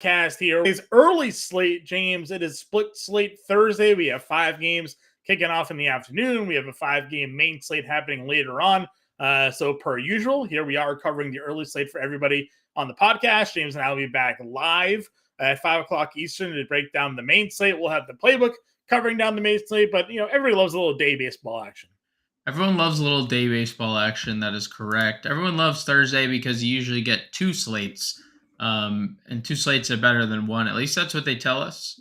Cast here. It's early slate, James. It is split slate Thursday. We have 5 games kicking off in the afternoon. We have a 5-game main slate happening later on. So per usual, here we are covering the early slate for everybody on the podcast. James and I will be back live at 5 o'clock Eastern to break down the main slate. We'll have the playbook covering down the main slate, but everybody loves a little day baseball action. Everyone loves a little day baseball action. That is correct. Everyone loves Thursday because you usually get 2 slates. And 2 slates are better than 1. At least that's what they tell us,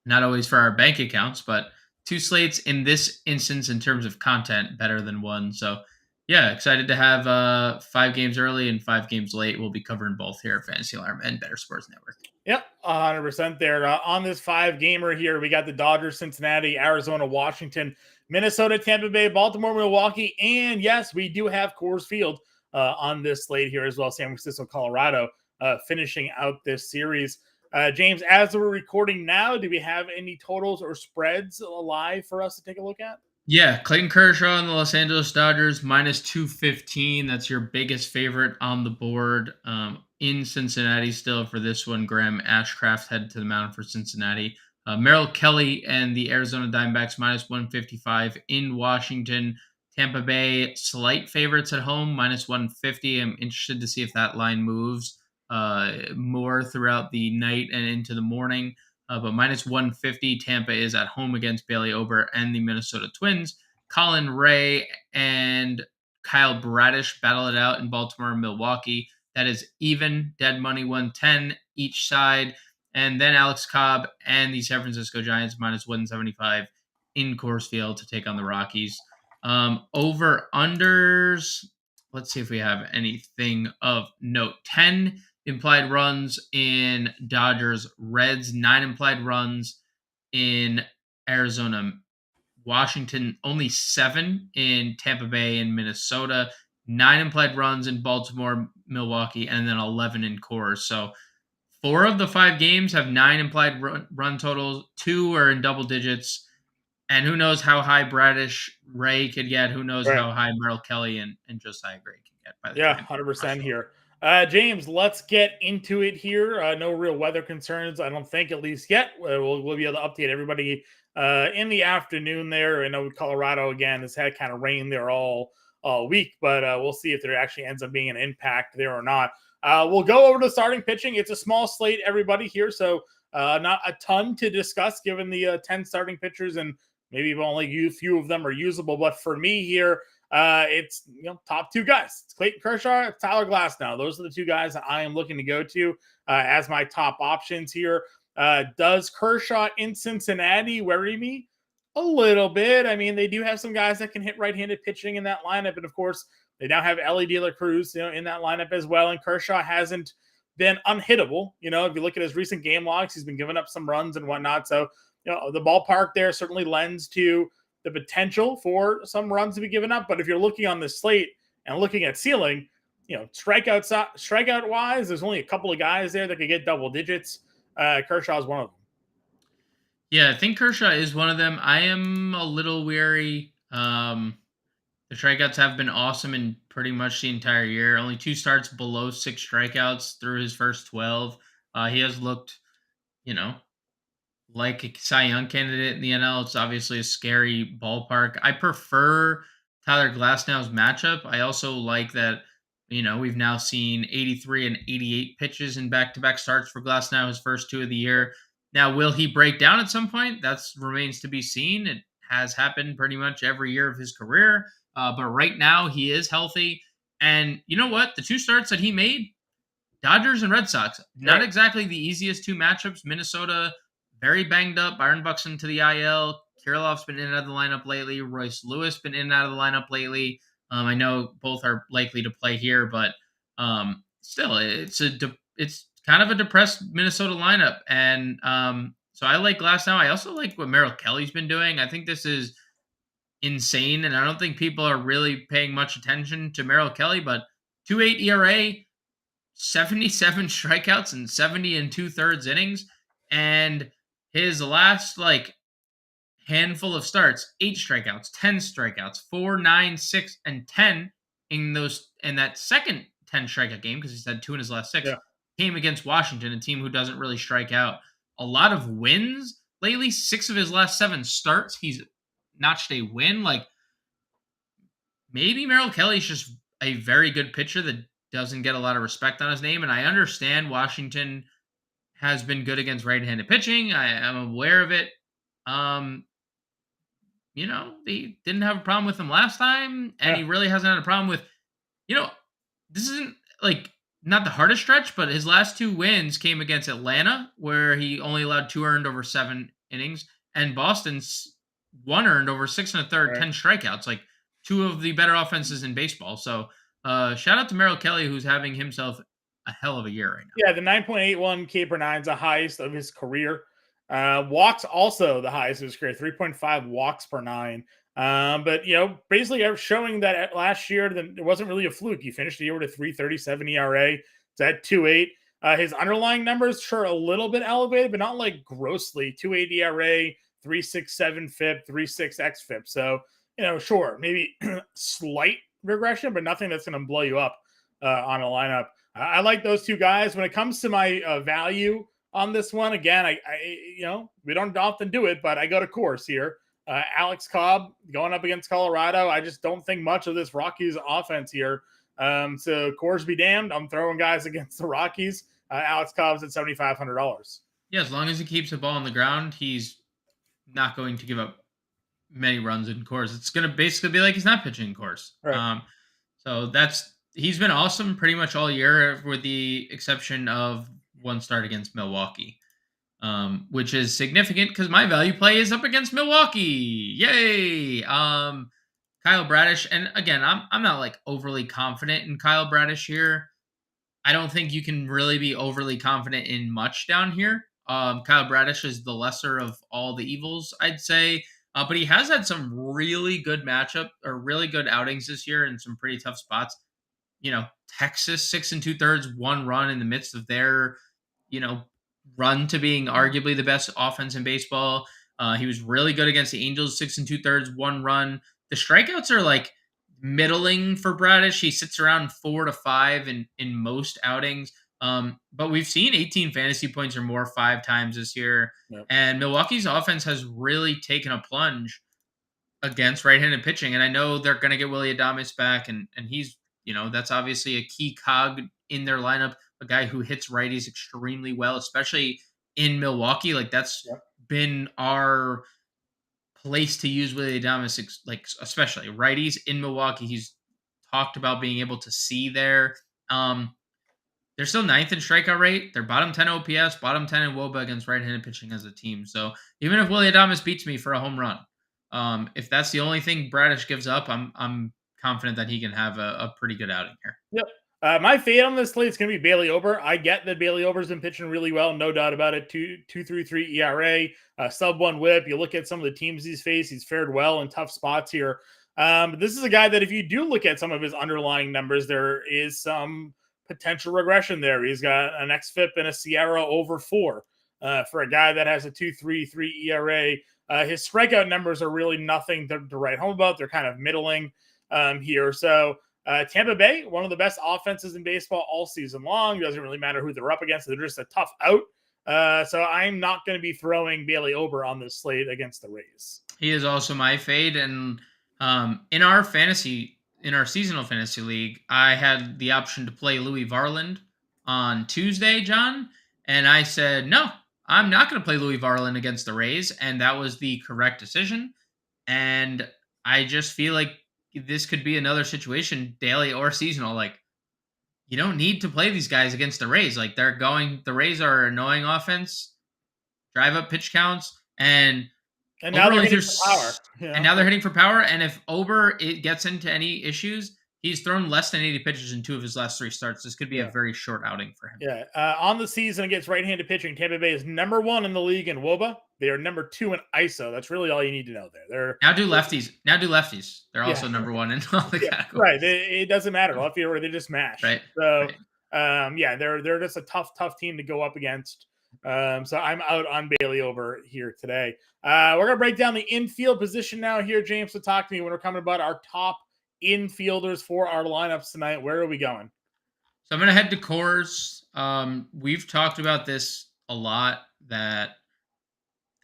not always for our bank accounts, but 2 slates in this instance in terms of content better than 1. So yeah, excited to have 5 games early and 5 games late. We'll be covering both here at Fantasy Alarm and Better Sports Network. Yep, 100% there. On this 5-gamer here, we got the Dodgers, Cincinnati, Arizona, Washington, Minnesota, Tampa Bay, Baltimore, Milwaukee, and yes, we do have Coors Field on this slate here as well. San Francisco, Colorado, finishing out this series. James, as we're recording now, do we have any totals or spreads live for us to take a look at? Yeah, Clayton Kershaw and the Los Angeles Dodgers minus 215. That's your biggest favorite on the board. In Cincinnati still for this one. Graham Ashcraft headed to the mound for Cincinnati. Merrill Kelly and the Arizona Diamondbacks minus 155 in Washington. Tampa Bay slight favorites at home minus 150. I'm interested to see if that line moves more throughout the night and into the morning. But minus 150, Tampa is at home against Bailey Ober and the Minnesota Twins. Colin Ray and Kyle Bradish battle it out in Baltimore and Milwaukee. That is even, dead money 110 each side. And then Alex Cobb and the San Francisco Giants minus 175 in Coors Field to take on the Rockies. Over unders, let's see if we have anything of note. 10 implied runs in Dodgers Reds, 9 implied runs in Arizona Washington, only 7 in Tampa Bay and Minnesota, 9 implied runs in Baltimore, Milwaukee, and then 11 in Coors. So 4 of the 5 games have 9 implied run totals. 2 are in double digits. And who knows how high Bradish Ray could get. Who knows how high Merrill Kelly and Josiah Gray can get by the time. 100% here. James, let's get into it here. No real weather concerns, I don't think, at least yet. We'll be able to update everybody in the afternoon there. I know Colorado, again, has had kind of rain there all week, but we'll see if there actually ends up being an impact there or not. We'll go over to starting pitching. It's a small slate, everybody, here, so not a ton to discuss given the 10 starting pitchers, and maybe only a few of them are usable. But for me here, it's top 2 guys. It's Clayton Kershaw, Tyler Glasnow. Those are the 2 guys that I am looking to go to as my top options here. Does Kershaw in Cincinnati worry me? A little bit. I mean, they do have some guys that can hit right-handed pitching in that lineup, and of course, they now have Ellie De La Cruz, in that lineup as well. And Kershaw hasn't been unhittable. If you look at his recent game logs, he's been giving up some runs and whatnot. So, the ballpark there certainly lends to the potential for some runs to be given up. But if you're looking on the slate and looking at ceiling, strikeout wise, there's only a couple of guys there that could get double digits. Kershaw is one of them. Yeah, I think Kershaw is one of them. I am a little weary. The strikeouts have been awesome in pretty much the entire year. Only 2 starts below 6 strikeouts through his first 12. He has looked, like a Cy Young candidate in the NL. It's obviously a scary ballpark. I prefer Tyler Glasnow's matchup. I also like that, we've now seen 83 and 88 pitches in back-to-back starts for Glasnow, his first 2 of the year. Now, will he break down at some point? That remains to be seen. It has happened pretty much every year of his career. But right now, he is healthy. And you know what? The 2 starts that he made, Dodgers and Red Sox, not exactly the easiest 2 matchups. Minnesota, very banged up. Byron Buxton to the IL. Kirilloff's been in and out of the lineup lately. Royce Lewis been in and out of the lineup lately. I know both are likely to play here, but still, it's kind of a depressed Minnesota lineup. And so I like Glasnow. I also like what Merrill Kelly's been doing. I think this is insane, and I don't think people are really paying much attention to Merrill Kelly, but 2.8 ERA, 77 strikeouts and 70 and 2/3 innings. And his last handful of starts, 8 strikeouts, 10 strikeouts, 4, 9, 6, and 10 in that second 10 strikeout game, because he's had 2 in his last 6. came against Washington, a team who doesn't really strike out. A lot of wins lately. 6 of his last 7 starts, he's notched a win. Like, maybe Merrill Kelly's just a very good pitcher that doesn't get a lot of respect on his name. And I understand Washington has been good against right-handed pitching. I am aware of it. Um, they didn't have a problem with him last time, and he really hasn't had a problem with, you know, this isn't like not the hardest stretch, but his last 2 wins came against Atlanta, where he only allowed 2 earned over 7 innings, and Boston's 1 earned over 6 and a third, 10 strikeouts, like 2 of the better offenses in baseball. So shout out to Merrill Kelly, who's having himself a hell of a year right now. Yeah, the 9.81 K per 9 is the highest of his career. Walks also the highest of his career, 3.5 walks per 9. But basically showing that last year that it wasn't really a fluke. He finished the year with a 3.37 ERA. It's at 2.8. His underlying numbers sure a little bit elevated, but not like grossly. 2.8 ERA, 3.67 FIP, 3.6 xFIP. So sure, maybe slight regression, but nothing that's going to blow you up on a lineup. I like those 2 guys. When it comes to my value on this one, again, I we don't often do it, but I go to course here. Alex Cobb going up against Colorado. I just don't think much of this Rockies offense here. So course be damned. I'm throwing guys against the Rockies. Alex Cobb's at $7,500. Yeah, as long as he keeps the ball on the ground, he's not going to give up many runs in course. It's going to basically be like he's not pitching in course. Right. So he's been awesome pretty much all year, with the exception of 1 start against Milwaukee, which is significant because my value play is up against Milwaukee. Yay! Kyle Bradish, and again, I'm not like overly confident in Kyle Bradish here. I don't think you can really be overly confident in much down here. Kyle Bradish is the lesser of all the evils, I'd say. But he has had some really good matchup or really good outings this year in some pretty tough spots. Texas 6 2/3, 1 run in the midst of their, run to being arguably the best offense in baseball. He was really good against the Angels, 6 2/3, 1 run. The strikeouts are like middling for Bradish. He sits around 4 to 5 in most outings. But we've seen 18 fantasy points or more 5 times this year. Yep. And Milwaukee's offense has really taken a plunge against right-handed pitching. And I know they're going to get Willy Adames back, and he's, that's obviously a key cog in their lineup, a guy who hits righties extremely well, especially in Milwaukee. Like, that's been our place to use Willy Adames, like especially righties in Milwaukee. He's talked about being able to see there. They're still 9th in strikeout rate. They're bottom 10 OPS, bottom 10 in WOBA against right-handed pitching as a team. So even if Willy Adames beats me for a home run, if that's the only thing Bradish gives up, I'm confident that he can have a pretty good outing here. Yep. My fade on this slate is going to be Bailey Ober. I get that Bailey Ober's been pitching really well, no doubt about it. 2.33 ERA, sub 1 WHIP. You look at some of the teams he's faced; he's fared well in tough spots here. This is a guy that if you do look at some of his underlying numbers, there is some potential regression there. He's got an xFIP and a Sierra over 4 for a guy that has a 2.33 ERA. His strikeout numbers are really nothing to write home about. They're kind of middling here. So Tampa Bay, one of the best offenses in baseball all season long. It doesn't really matter who they're up against. They're just a tough out. So I'm not going to be throwing Bailey Ober on this slate against the Rays. He is also my fade. And in our seasonal fantasy league, I had the option to play Louis Varland on Tuesday, John. And I said, no, I'm not going to play Louis Varland against the Rays. And that was the correct decision. And I just feel like this could be another situation, daily or seasonal. Like, you don't need to play these guys against the Rays. Like, the Rays are an annoying offense, drive up pitch counts, and now they're hitting for power. And now they're hitting for power. And if Ober gets into any issues, he's thrown less than 80 pitches in 2 of his last 3 starts. This could be a very short outing for him. Yeah. On the season against right-handed pitching, Tampa Bay is number 1 in the league in WOBA. They are number 2 in ISO. That's really all you need to know there. Now do lefties. They're also number 1 in all the categories. Right. It doesn't matter. Left field, they just mash. Right. So, they're just a tough team to go up against. So I'm out on Bailey Ober here today. We're going to break down the infield position now here, James. So talk to me when we're coming about our top infielders for our lineups tonight. Where are we going? So I'm going to head to cores. We've talked about this a lot, that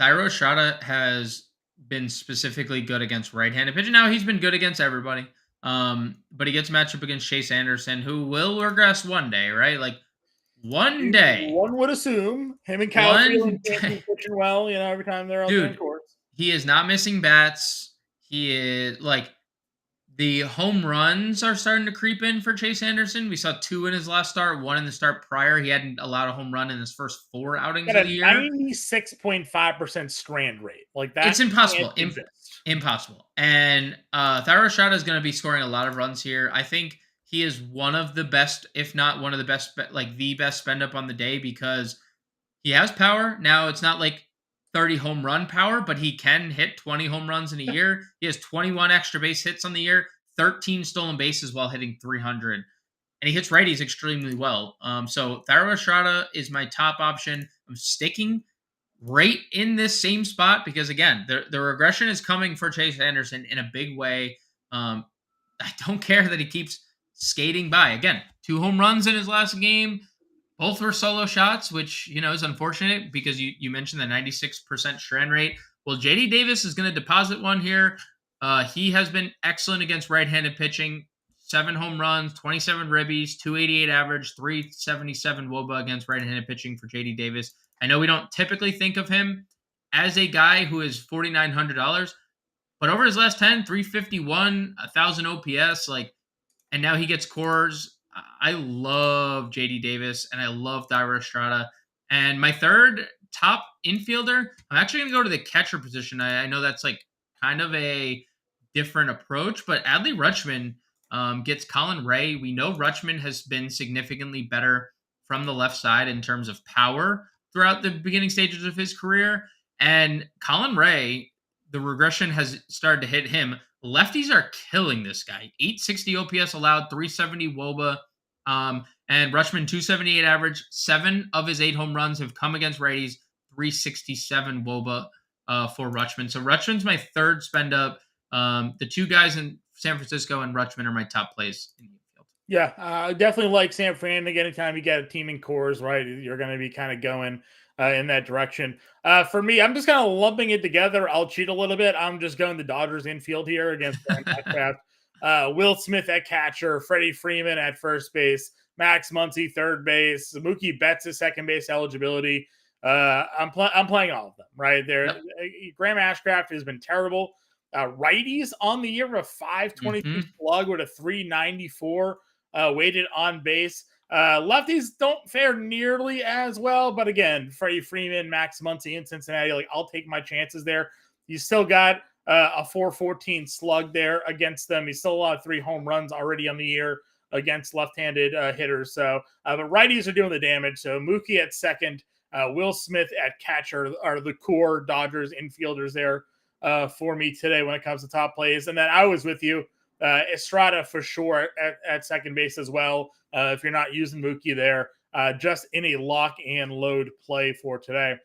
Thairo Shada has been specifically good against right-handed pitching. Now he's been good against everybody. But he gets matched up against Chase Anderson, who will regress one day, right? Like one day. One would assume him and Kyle Freeland One can't day. be pitching well, every time they're out there in Dude, courts. he is not missing bats. He is like, the home runs are starting to creep in for Chase Anderson. We saw 2 in his last start, 1 in the start prior. He hadn't allowed a home run in his first 4 outings Got of a the year. 96.5% strand rate. Like that. It's impossible. Can't exist. Impossible. And Thairo Shada is going to be scoring a lot of runs here. I think he is one of the best, if not one of the best, like the best spend up on the day, because he has power. Now it's not like 30 home run power, but he can hit 20 home runs in a year. He has 21 extra base hits on the year, 13 stolen bases while hitting 300. And he hits righties extremely well. So Thairo Shada is my top option. I'm sticking right in this same spot because, again, the regression is coming for Chase Anderson in a big way. I don't care that he keeps skating by. Again, 2 home runs in his last game. Both were solo shots, which, is unfortunate because you mentioned the 96% strand rate. Well, JD Davis is going to deposit one here. He has been excellent against right-handed pitching. 7 home runs, 27 ribbies, 288 average, 377 WOBA against right-handed pitching for JD Davis. I know we don't typically think of him as a guy who is $4,900, but over his last 10, 351, 1,000 OPS, and now he gets cores. I love JD Davis and I love Thairo Shada. And my third top infielder, I'm actually going to go to the catcher position. I know that's kind of a different approach, but Adley Rutschman gets Colin Ray. We know Rutschman has been significantly better from the left side in terms of power throughout the beginning stages of his career. And Colin Ray, the regression has started to hit him. Lefties are killing this guy. 860 OPS allowed, 370 WOBA, and Rutschman 278 average. 7 of his 8 home runs have come against righties. 367 WOBA for Rutschman. So Rutschman's my third spend up. The 2 guys in San Francisco and Rutschman are my top plays in the infield. Yeah, I definitely like San Fran. Anytime you get a team in cores, right, you're going to be kind of going in that direction. For me, I'm just kind of lumping it together. I'll cheat a little bit. I'm just going the Dodgers infield here against Will Smith at catcher, Freddie Freeman at first base, Max Muncy third base, Mookie Betts at second base eligibility. I'm playing all of them right there. Yep. Graham Ashcraft has been terrible. Righties on the year, a 522 slug with a 394 weighted on base. Lefties don't fare nearly as well, but again, Freddie Freeman, Max Muncy in Cincinnati, I'll take my chances there. You still got a 414 slug there against them. He's still allowed 3 home runs already on the year against left-handed hitters. So the righties are doing the damage. So Mookie at second, Will Smith at catcher are the core Dodgers infielders there for me today when it comes to top plays. And then I was with you. Estrada for sure at second base as well. If you're not using Mookie there, just in a lock and load play for today.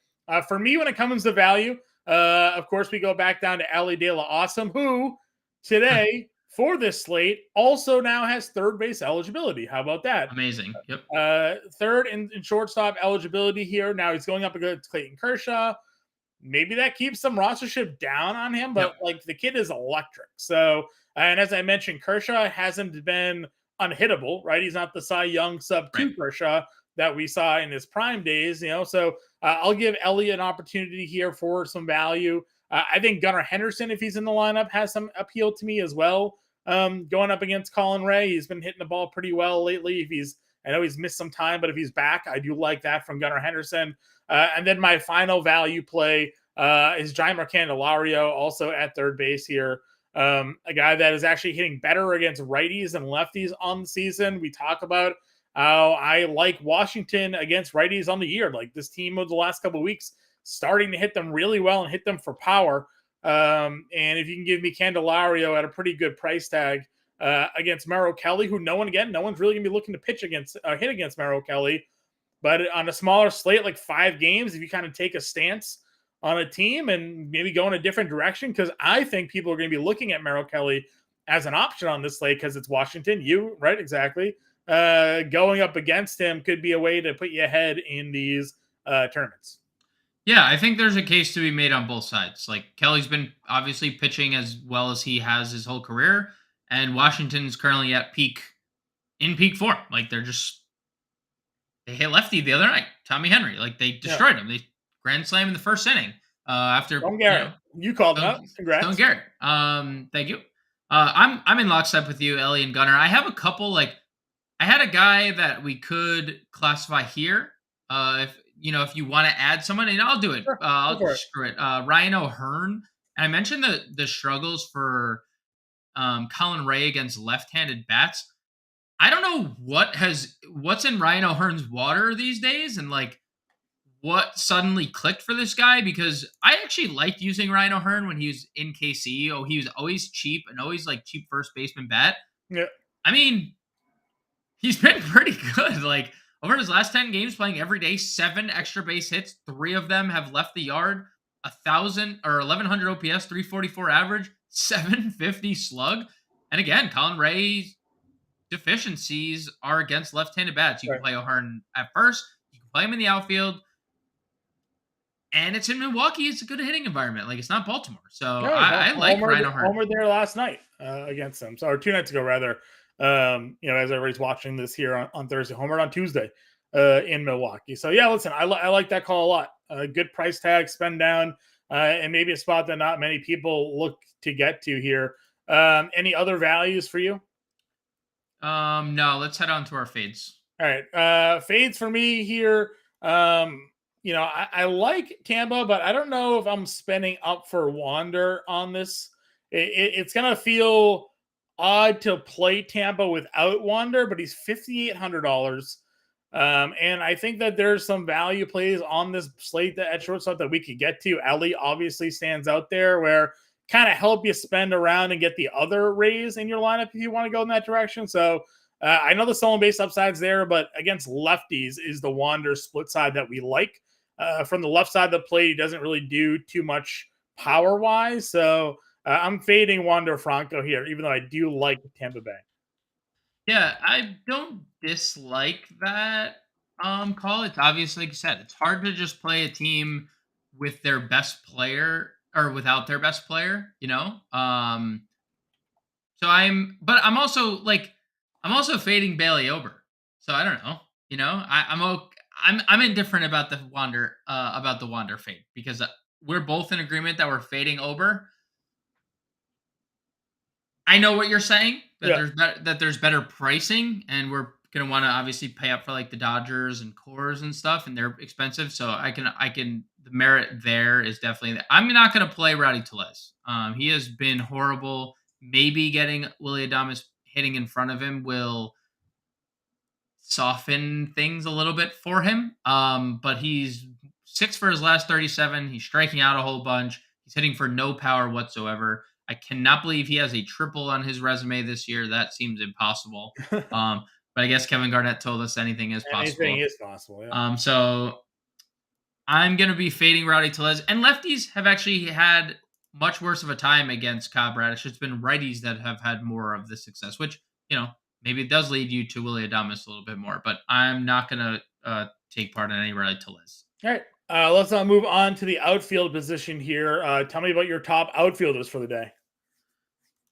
For me, when it comes to value, of course, we go back down to Ali De La Awesome, who today for this slate also now has third base eligibility. How about that? Amazing. Yep. Third in shortstop eligibility here. Now he's going up against Clayton Kershaw. Maybe that keeps some rostership down on him, but the kid is electric. So, and as I mentioned, Kershaw hasn't been unhittable, right? He's not the Cy Young sub-2 Kershaw that we saw in his prime days, So I'll give Elliott an opportunity here for some value. I think Gunnar Henderson, if he's in the lineup, has some appeal to me as well. Going up against Colin Ray, he's been hitting the ball pretty well lately. I know he's missed some time, but if he's back, I do like that from Gunnar Henderson. And then my final value play is Jeimer Candelario, also at third base here. A guy that is actually hitting better against righties and lefties on the season. We talk about how I like Washington against righties on the year. This team of the last couple of weeks starting to hit them really well and hit them for power. And if you can give me Candelario at a pretty good price tag against Merrill Kelly, who no one's really going to be looking to hit against Merrill Kelly. But on a smaller slate, 5 games, if you kind of take a stance on a team and maybe go in a different direction, because I think people are going to be looking at Merrill Kelly as an option on this slate because it's Washington. Right? Exactly. going up against him could be a way to put you ahead in these tournaments. Yeah, I think there's a case to be made on both sides. Like Kelly's been obviously pitching as well as he has his whole career, and Washington's currently at peak form. Like they hit lefty the other night, Tommy Henry. Like they destroyed him. They grand slam in the first inning. After Stone Garrett, you called him out. Congrats, Stone Garrett. Thank you. I'm in lockstep with you, Ellie and Gunnar. I have a couple I had a guy that we could classify here. If you want to add someone, and I'll do it. Sure. I'll just screw it. Ryan O'Hearn. And I mentioned the struggles for Colin Ray against left-handed bats. I don't know what's in Ryan O'Hearn's water these days, and what suddenly clicked for this guy, because I actually liked using Ryan O'Hearn when he was in KC. Oh, he was always cheap and always cheap first baseman bat. Yeah. I mean, he's been pretty good. Over his last 10 games playing every day, 7 extra base hits, 3 of them have left the yard, 1,000 or 1,100 OPS, 344 average, 750 slug. And again, Colin Ray's deficiencies are against left-handed bats. You can play O'Hearn at first, you can play him in the outfield, and it's in Milwaukee. It's a good hitting environment. It's not Baltimore. So I like Ryan O'Hearn. Homer there last night against them. Or 2 nights ago, rather. As everybody's watching this here on Thursday, homered on Tuesday in Milwaukee. So yeah, listen, I like that call a lot. Good price tag, spend down, and maybe a spot that not many people look to get to here. Any other values for you? No, let's head on to our fades. All right. Fades for me here. I like Tampa, but I don't know if I'm spending up for Wander on this. It's going to feel odd to play Tampa without Wander, but he's $5,800. And I think that there's some value plays on this slate at shortstop that we could get to. Ellie obviously stands out there where kind of help you spend around and get the other Rays in your lineup if you want to go in that direction. So I know the stolen base upside's there, but against lefties is the Wander split side that we like. From the left side of the plate, he doesn't really do too much power-wise. So I'm fading Wander Franco here, even though I do like Tampa Bay. Yeah, I don't dislike that call. It's obviously, like you said, it's hard to just play a team with their best player or without their best player, So I'm also fading Bailey Ober. So I don't know, I'm indifferent about the Wander fade, because we're both in agreement that we're fading Ober. I know what you're saying, that there's better pricing, and we're gonna want to obviously pay up for the Dodgers and Coors and stuff, and they're expensive. So I can the merit there is definitely that. I'm not gonna play Rowdy Tellez. He has been horrible. Maybe getting Willy Adames hitting in front of him will soften things a little bit for him. But he's 6 for his last 37. He's striking out a whole bunch. He's hitting for no power whatsoever. I cannot believe he has a triple on his resume this year. That seems impossible. But I guess Kevin Garnett told us anything is possible. Anything is possible, yeah. So I'm going to be fading Rowdy Tellez. And lefties have actually had much worse of a time against Cobb Radish. It's been righties that have had more of the success, which, maybe it does lead you to Willy Adames a little bit more. But I'm not going to take part in any Rowdy Tellez. All right. Let's move on to the outfield position here. Tell me about your top outfielders for the day.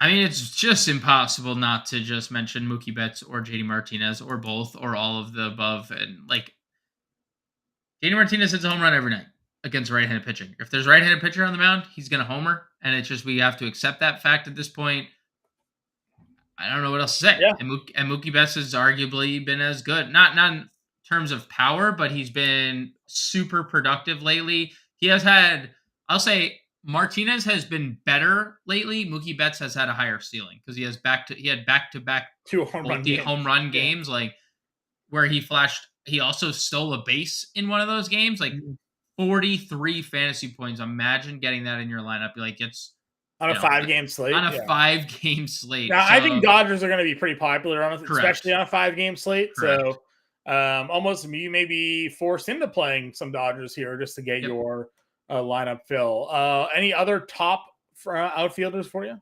I mean, it's just impossible not to just mention Mookie Betts or JD Martinez or both or all of the above. And JD Martinez hits a home run every night against right-handed pitching. If there's right-handed pitcher on the mound, he's going to homer. And it's just, we have to accept that fact at this point. I don't know what else to say. Yeah. And Mookie Betts has arguably been as good. Not in terms of power, but he's been super productive lately. He has had, I'll say, Martinez has been better lately. Mookie Betts has had a higher ceiling because he had back-to-back 2 home run games, where he flashed. He also stole a base in one of those games, 43 fantasy points. Imagine getting that in your lineup. It's on a 5-game slate. On a 5-game slate. Now, I think Dodgers are going to be pretty popular on it, especially on a 5-game slate. Correct. So almost you may be forced into playing some Dodgers here just to get your lineup fill. Any other top outfielders for you?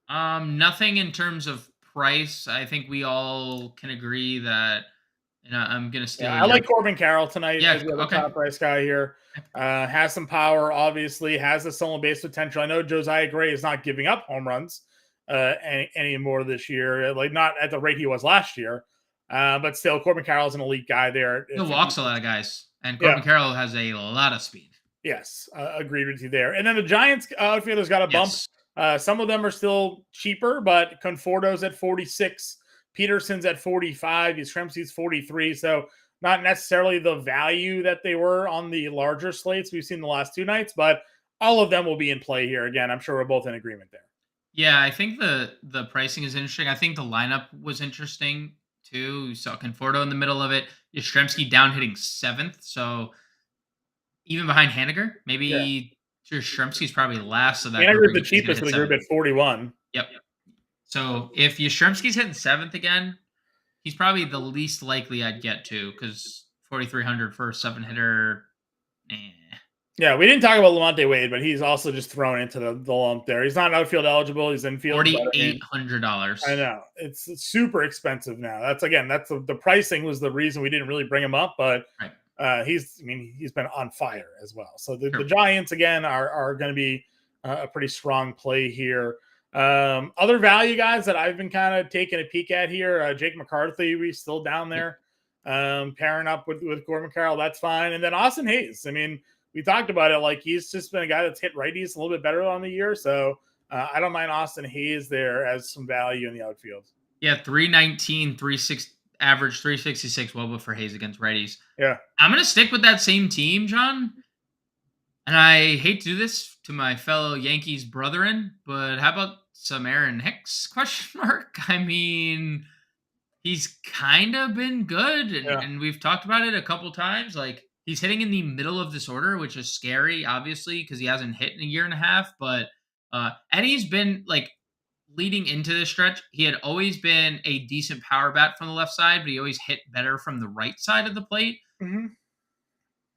Nothing in terms of price, I think we all can agree that, I'm going to Yeah, steal I your. like Corbin Carroll tonight Yeah. as the other Okay. top price guy here. Has some power, obviously, has the stolen base potential. I know Josiah Gray is not giving up home runs anymore this year, like not at the rate he was last year. But still, Corbin Carroll's an elite guy there. He walks a lot of guys, and Yeah. Corbin Carroll has a lot of speed. Yes, agreed with you there. And then the Giants outfielders got a bump. Yes. Some of them are still cheaper, but Conforto's at 46, Peterson's at 45, Yastrzemski's 43. So not necessarily the value that they were on the larger slates we've seen the last two nights, but all of them will be in play here. Again, I'm sure we're both in agreement there. Yeah, I think the pricing is interesting. I think the lineup was interesting too. You saw Conforto in the middle of it. Yastrzemski down hitting 7th, so even behind Haniger, Yeah. maybe Yastrzemski's probably last of that Haniger's grouping. the If he's gonna cheapest hit of the group 7th. at 41. Yep. So if Yastrzemski's hitting 7th again, he's probably the least likely I'd get to, because 4,300 for a 7 hitter. Yeah, we didn't talk about Lamonte Wade, but he's also just thrown into the lump there. He's not outfield eligible. He's infield. $4,800. I know it's super expensive now. That's the pricing was the reason we didn't really bring him up, but Right. he's been on fire as well. So the Sure. Giants again are going to be a pretty strong play here. Other value guys that I've been kind of taking a peek at here, Jake McCarthy, we still down there, pairing up with Corbin Carroll. That's fine. And then Austin Hayes. I mean, we talked about it. Like he's just been a guy that's hit righties a little bit better on the year. So I don't mind Austin Hayes there as some value in the outfield. Yeah, 319, 36 average, 366 WOBA for Hayes against righties. Yeah. I'm going to stick with that same team, John. And I hate to do this to my fellow Yankees brethren, but how about some Aaron Hicks ? I mean, he's kind of been good, and we've talked about it a couple times. Like, he's hitting in the middle of this order, which is scary, obviously, because he hasn't hit in a year and a half. But Eddie's been like leading into this stretch. He had always been a decent power bat from the left side, but he always hit better from the right side of the plate. Mm-hmm.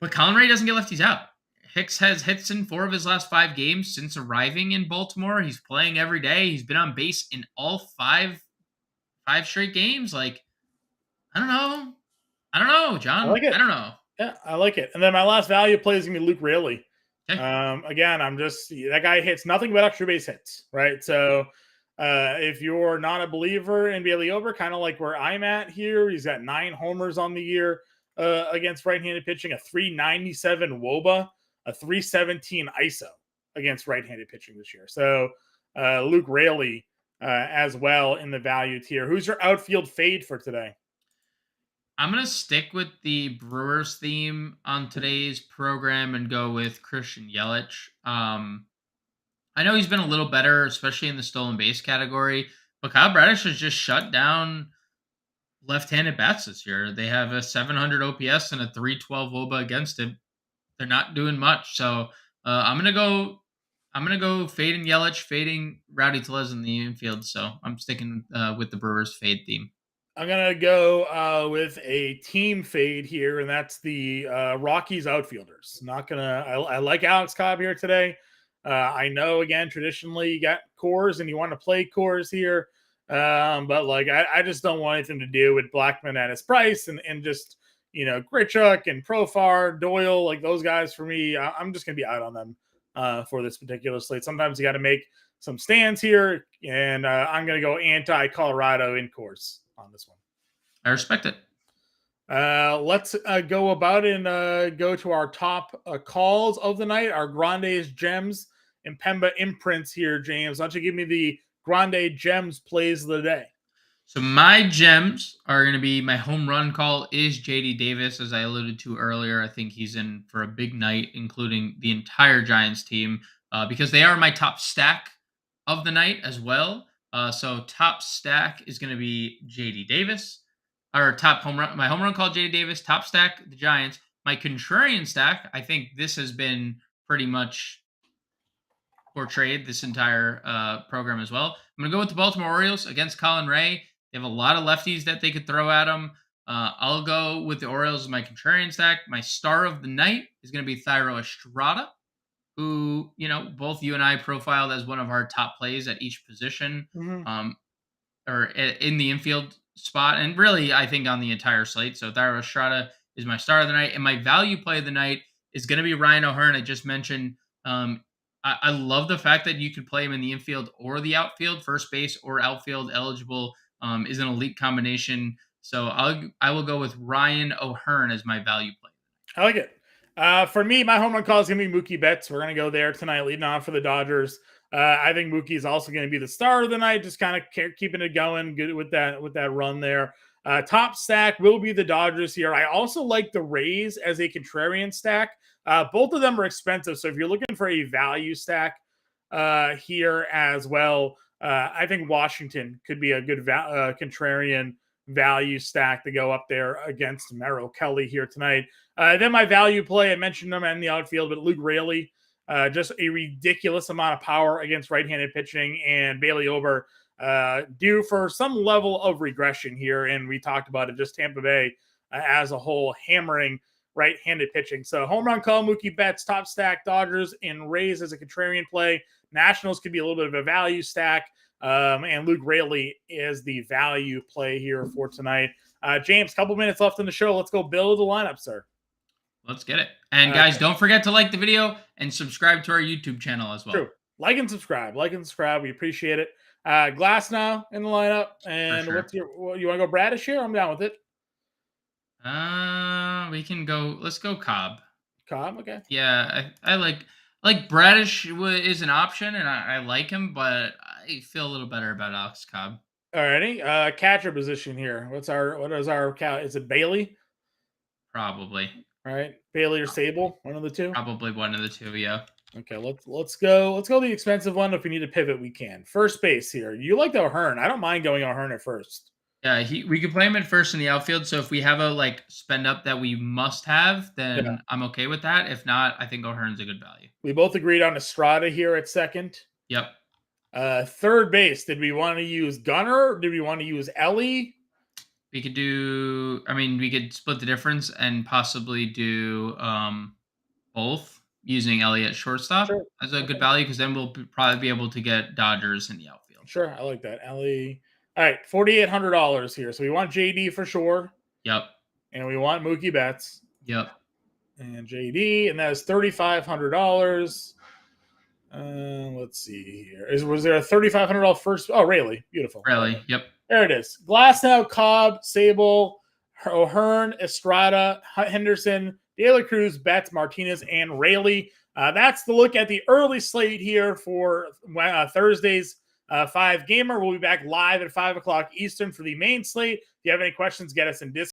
But Colin Ray doesn't get lefties out. Hicks has hits in 4 of his last 5 games since arriving in Baltimore. He's playing every day. He's been on base in all 5 straight games. Like, I don't know, John. I like it. I don't know. Yeah, I like it. And then my last value play is going to be Luke Raley. Okay. Again, that guy hits nothing but extra base hits, right? So if you're not a believer in Bailey Ober, kind of like where I'm at here, he's got 9 homers on the year against right-handed pitching, a 397 WOBA, a 317 ISO against right-handed pitching this year. So Luke Raley as well in the value tier. Who's your outfield fade for today? I'm going to stick with the Brewers theme on today's program and go with Christian Yelich. I know he's been a little better, especially in the stolen base category, but Kyle Bradish has just shut down left-handed bats this year. They have a 700 OPS and a 312 WOBA against him. They're not doing much. So I'm gonna go fading Yelich, fading Rowdy Tellez in the infield. So I'm sticking with the Brewers fade theme. I'm going to go with a team fade here, and that's the Rockies outfielders. I like Alex Cobb here today. I know, again, traditionally you got Coors and you want to play Coors here, but like I just don't want anything to do with Blackman at his price and just, Grichuk and Profar, Doyle, like those guys for me, I'm just going to be out on them for this particular slate. Sometimes you got to make some stands here, and I'm going to go anti-Colorado in Coors on this one. I respect it. Let's go about and go to our top calls of the night. Our Grande's Gems Impemba imprints here, James. Why don't you give me the Grande Gems plays of the day? So my gems are going to be, my home run call is JD Davis, as I alluded to earlier. I think he's in for a big night, including the entire Giants team, because they are my top stack of the night as well. So top stack is going to be JD Davis. Our top home run, my home run call, JD Davis. Top stack, the Giants. My contrarian stack, I think this has been pretty much portrayed this entire program as well. I'm going to go with the Baltimore Orioles against Colin Ray. They have a lot of lefties that they could throw at them. I'll go with the Orioles as my contrarian stack. My star of the night is going to be Thairo Estrada, who, both you and I profiled as one of our top plays at each position. Mm-hmm. or in the infield spot, and really I think on the entire slate. So Thairo Estrada is my star of the night, and my value play of the night is going to be Ryan O'Hearn. I just mentioned. I love the fact that you could play him in the infield or the outfield, first base or outfield eligible. Is an elite combination. So I will go with Ryan O'Hearn as my value play. I like it. For me, my home run call is going to be Mookie Betts. We're going to go there tonight, leading off for the Dodgers. I think Mookie is also going to be the star of the night, just kind of keeping it going, good with that run there. Top stack will be the Dodgers here. I also like the Rays as a contrarian stack. Both of them are expensive, so if you're looking for a value stack here as well, I think Washington could be a good contrarian value stack to go up there against Merrill Kelly here tonight. Then my value play, I mentioned them in the outfield, but Luke Raley, just a ridiculous amount of power against right-handed pitching, and Bailey Ober due for some level of regression here. And we talked about it, just Tampa Bay as a whole hammering right-handed pitching. So home run call, Mookie Betts, top stack, Dodgers, and Rays as a contrarian play. Nationals could be a little bit of a value stack. And Luke Raley is the value play here for tonight. James, couple minutes left in the show. Let's go build the lineup, sir. Let's get it. And guys, don't forget to like the video and subscribe to our YouTube channel as well. True. Like and subscribe. We appreciate it. Glasnow in the lineup. And sure. what's you want to go Bradish here? I'm down with it. We can go. Let's go Cobb. Cobb, okay. Yeah, I like Bradish is an option, and I like him, but I feel a little better about Alex Cobb. Alrighty. Catcher position here. What is our count? Is it Bailey? Probably. All right. Bailey or Sable, one of the two? Probably one of the two, yeah. Okay, let's go the expensive one. If we need to pivot, we can. First base here. You like the O'Hearn. I don't mind going O'Hearn at first. Yeah, we could play him at first in the outfield. So if we have a spend up that we must have, then I'm okay with that. If not, I think O'Hearn's a good value. We both agreed on Estrada here at second. Yep. Third base. Did we want to use Gunnar? Did we want to use Ellie? We could do. I mean, we could split the difference and possibly do both using Ellie at shortstop as a good value, because then we'll probably be able to get Dodgers in the outfield. Sure, I like that. Ellie. All right, $4,800 here. So we want JD for sure. Yep. And we want Mookie Betts. Yep. And JD, and that is $3,500. Let's see here. Was there a $3,500 first? Oh, Raley. Beautiful. Raley. Yep. There it is. Glasnow, Cobb, Sable, O'Hearn, Estrada, Henderson, De La Cruz, Betts, Martinez, and Raley. That's the look at the early slate here for Thursday's 5-gamer. We'll be back live at 5 o'clock Eastern for the main slate. If you have any questions, get us in Discord.